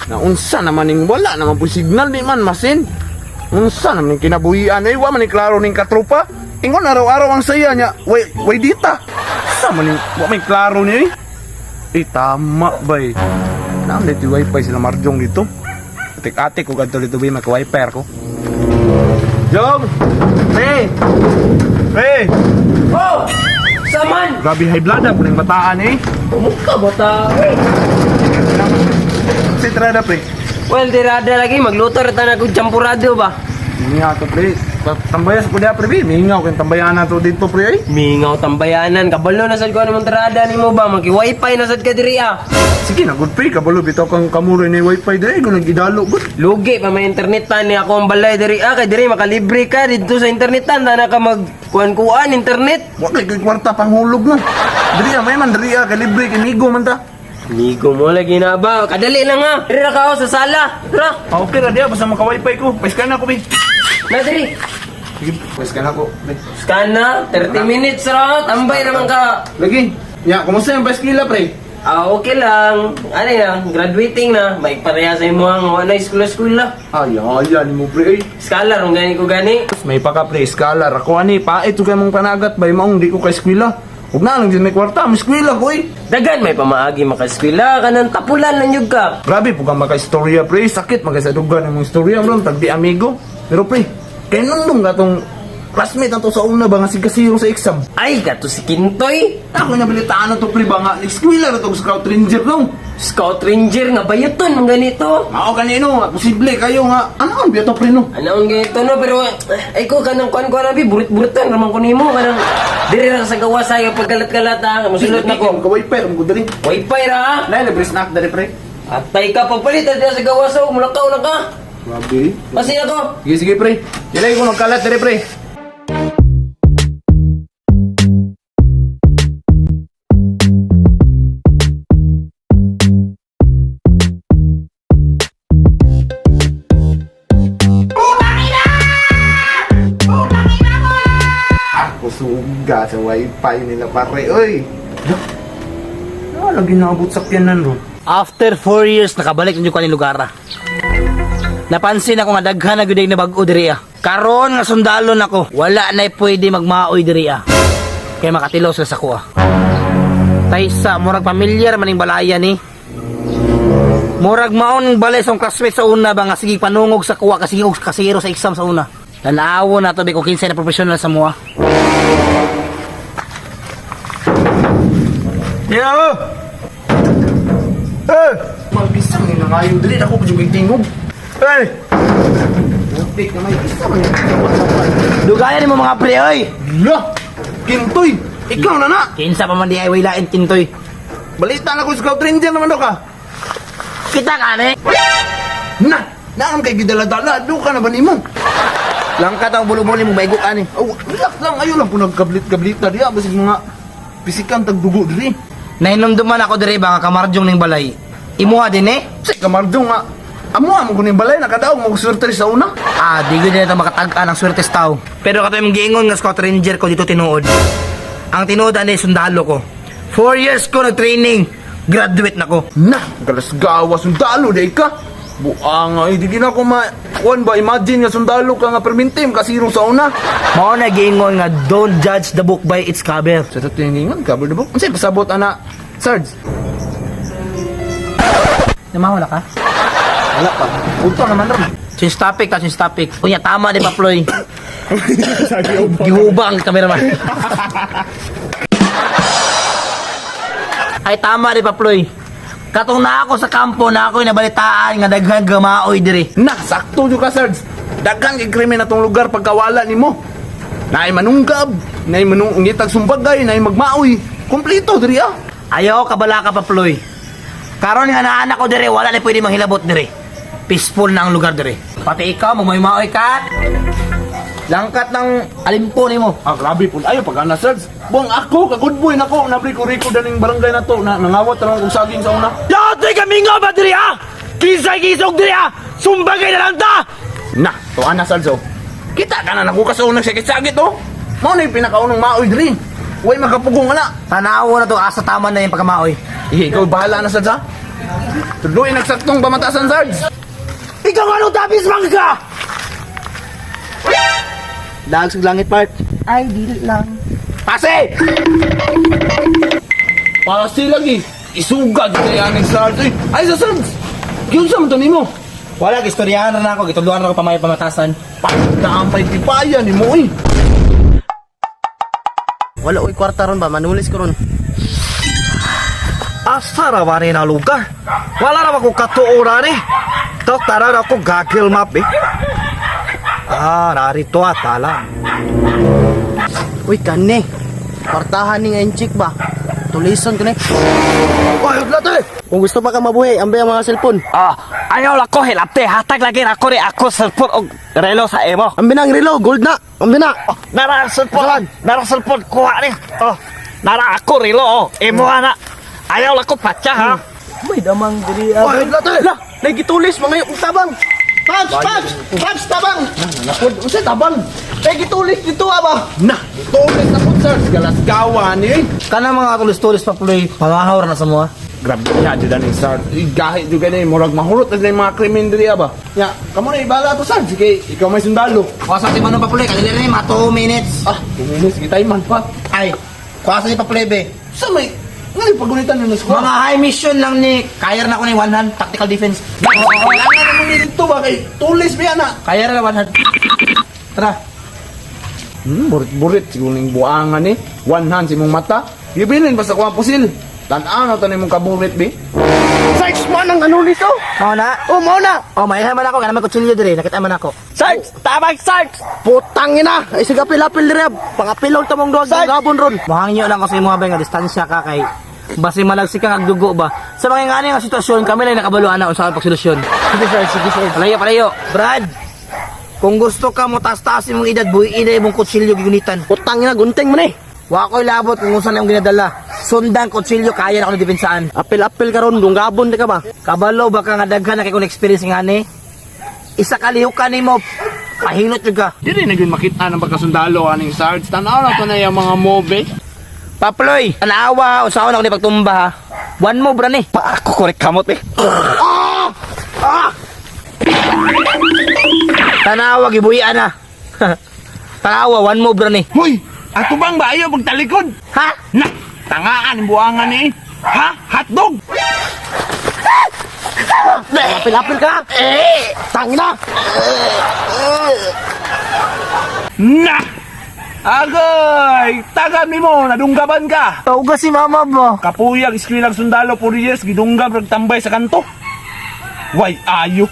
Naunsa naman ning wala naman po signal di man masin. Unsa naman ning kinabuhian ay wa man ni klaro ning katropa. Ingon araw-araw ang saya niya. Way dita. Sa man ning wa may klaro ni. Tama bay. Naam dito wifi sila Marjong dito. Atik-atik ko ganto dito bay maka-wifi ko. Jong! Hey! Oh! Saman! Grabe high blood na po ng bataan eh. Mukha bata. Si Trada pre. Well, dirada lagi. Magluto rata na kong champurado ba? Mingaw to pre. Tambayas po dia pre. Mingaw kayong tambayan na to dito pre ay. Mingaw tambayanan. Kabalo na sad ko naman tirada ni mo ba? Maki-wifi na sad ka diri ah. Sige na good pre. Kabalo bitaw kang kamuroy ni wifi diri. Kung nag-idalo good. Lugi pa may internetan ni ako ang balay diri ah. Kay diri makalibre ka dito sa internetan. Dana ka magkuhan-kuhan internet. Wag kay kwarta panghulog na. Diri may man diri kalibre kinigo man ta. Migo mo lagi na ba? Kadali lang ha. Diri na ka sa sala. Tara. Okay ra dia basta maka-wifi ko. Paiskan na ko pre. Na diri. Sige, paiskan na ko. Scan na. 30 minutes ra. Tambay naman ka. Lagi. Ya, kumusta yung paskila pre? Okay lang. Ano yan? Graduating na. May pareha sa imo ang wala school na. Ayan mo pre. Scholar, kung gani ko gani. May paka pre scholar. Ako ani pa ito kay mong panagat bay maong di ko kay eskwela. Ug na lang din may kwarta, may eskwela ko eh. Dagan may pamaagi makaeskwela ka ng tapulan lang yun ka. Grabe po kang maka-istorya pre, sakit magkasadugan ng mga istorya bro, tagdi amigo. Pero pre, kaya nung gatong classmate nato sa una ba nga sigkasiro sa exam. Ay, gato si Kintoy. Ako nabilitaan na to pre ba nga, eskwela na to Scout Ranger no. Scout Ranger nga bayaton mga ganito. Mao kanino, posible kayo nga, ano ang biya to pre no? Ano ang ganito no, pero ay ko kanang kuan ko nabi, burit-buritan naman ko nimo kanang diri lang sa gawa sayo pagkalat-kalat ha, musulot na ko. Wifi ra mo dali. Wifi ra ha. Nay libre snack dali pre. Atay ka pagpalit diri sa gawa sa mulakaw na ka. Grabe. Pasi na ko. Sige pre. Dilay ko nagkalat dali pre. Suga sa wifi nila pare, oy. Lagi naabot sakyanan ro. After 4 years, nakabalik ninyo kaning lugar. Napansin ako nga daghan na gyud na bag-o diri ah. Karon nga sundalo nako, wala na pwede magmaoy diri ah. Kaya makatilaw sila sa kuha. Taysa murag pamilyar maning balaya ni. Murag maon balay sa classmate sa una ba nga sige panungog sa kuha kasi og kasiro sa exam sa una. Tanawo na to be kung kinsay na professional sa mua. Yo! Magbisang ni nangayo dili ako kung tingog. Hey! Pik na may isa man. Dugayan mo mga pre oy. La! Kintoy, ikaw na na. Kinsa pa man di ay lain tintoy. Balita na ko Scout Ranger naman daw ka. Kita ka ni. Naam kay gidala-dala, do ka na ba nimo? Langkat ang bulo-bulo mo baygok ani. Oh, relax lang, ayo lang po nagkablit-kablit na diya basig mga pisikan tagdugo diri. Nahinumduman ako diri ba nga kamarjong ning balay. Imuha din eh. Si kamardong nga. Amo mo kuning balay nakadaog mo swerte sa una. Ah, di gud na makatag-an ang swerte sa tao. Pero kato yung giingon nga Scout Ranger ko dito tinuod. Ang tinuod ani sundalo ko. 4 years ko nag-training. Graduate na ko. Galas gawa sundalo day ka. Buang ay di na ko kuan ba imagine nga sundalo ka nga permintim kasiro sa una. Mao na giingon nga don't judge the book by its cover. Sa to tingingon cover the book. Unsay pasabot ana? Sarge. Namawala ka? Wala pa. Punto naman ron. Since topic. Kunya tama di pa Ploy. Gihubang cameraman. Ay tama di pa Ploy. Katong na ako sa kampo na ako'y nabalitaan nga daghan gamaoy diri. Sakto jud ka Sarge. Daghang krimen atong lugar pagkawala nimo. Naay manunggab, naay ngitag sumbagay, naay magmaoy. Kompleto diri ah. Ayaw kabala ka pa Ploy. Karon nga naanak ko diri wala na pwede manghilabot diri. Peaceful na ang lugar diri. Pati ikaw magmaymaoy ka. Langkat ng alimpo nimo. Grabe po. Ayo pag ana Sarge. Buang ako, ka good boy nako. Nabri ko riko daning barangay na to. Nangawat lang kong saging sa una. Yatoy kami nga ba diri ha? Kisay-kisog diri ha? Sumbagay na lang ta! To ana Sarge. Kita ka na nakukas sa unang sakit-sakit oh. Mao na yung pinakaunang maoy diri. Huwag magkapugong ana. Tanawa na to asa tama na yung pagkamaoy. Ikaw bahala na Sarge ha? Tuloy nagsaktong pamatasan, Sarge. Ikaw nga nung tapis mangga! Daag sa langit, part. Ay, dili lang. Pase! Pase lagi. Isugad kaya ni Sarge. Ay, sa Sarge. Yun sa man to nimo. Wala, istoryahan na ako. Gituluan ako pamay pamatasan. Pagdampay tipaya ni mo eh. Wala, uy, kwarta ron ba? Manulis ko ron. Asa ra ba na lugar? Wala ra ko katuora ni. Tok tara na ako Google Map eh. Narito atala. Uy, kane. Kwartahan ni Enchik ba? Tulisan ko na. Ay, lato eh. Kung gusto pa ka mabuhay, ambay ang mga cellphone. Ayaw lang ko hilate. Hatag lagi na ako rin ako cellphone o relo sa emo. Ambi na ang relo, gold na. Ambi na. Nara cellphone. Nara cellphone. Kuha ni. Nara ako relo. Emo na. Ayaw lang ko patsa ha. May damang diri. Ay, lato eh. Nagitulis mga yung tabang. Pabs, tabang. Napod, usay tabang. Nagitulis dito ba? Na, tulis na po, Sarge. Galasgawan eh. Kana mga tulis-tulis pa puloy, pangahawar na sa mga. Grabe niya, dyan ni Sarge. Gahit juga na murag mahurot na yung mga krimen diri ba? Ya, kamu na ibala to, Sarge. Sige, ikaw may sundalo. Kuwasa ti manong pa puloy, kanila rin mga 2 minutes. Kuminis, kita man pa. Ay, kuwasa ti pa puloy be. Sa may, ngayon pagunitan nyo na squad. Mga high mission lang ni, kaya na ako ni 1 hand, tactical defense. Kailangan naman nito ba kay tulis ba yan ah? Kaya na 1 hand. Tara. Burit-burit, siguro yung buangan eh. One hand si mong mata. Ibilin basta kuha pusil. Tan-ano to na mong kaburit be. Sarge mo nang ano nito? Mao na? Oh, mo na. Oh, may man ako, ganun kutsilyo dire, nakita man ako. Sarge, tabang Sarge. Putang ina, ay sigapil-apil dire, pangapilong tamong duwag ng gabon ron. Mahangyo lang kasi mo habay nga distansya ka kay basi malagsik ka agdugo ba. Sa mga ngani nga sitwasyon, kami lang nakabaluan na unsa ang pagsolusyon. Sige sir, sige sir. Palayo. Brad, kung gusto ka mo taas-taas imong edad, buhiin na imong kutsilyo gigunitan. Putang ina, gunting mo ni. Wa ko'y labot kung unsa na imong ginadala. Sundan kutsilyo kaya na ako dipensaan. Apil-apil ka ron, dunggabon di ka ba? Kabalo baka nga daghan na kay kung experience nga ni. Isa kalihukan nimo. Pahilot jud ka. Di rin naging makita ng pagkasundalo aning Sarge. Tan-ano na to na yung mga movie. Paploy, tanawa, usahaw na ako ni pagtumba ha. One mo, bra ni. Pa ako korek kamot eh. Tanawa, gibuhian na. Tanawa, one mo, bra ni. Hoy! Ato bang ba ayaw pagtalikod? Ha? Na! Tangaan ang buangan eh! Ha? Hotdog! Apil-apil ka? Tangina! Na! Agay! Tagan mi mo! Nadunggaban ka! Tauga si mama ba? Kapuyag, iskwilag sundalo, 4 years, gidunggab, nagtambay sa kanto. Way, ayo!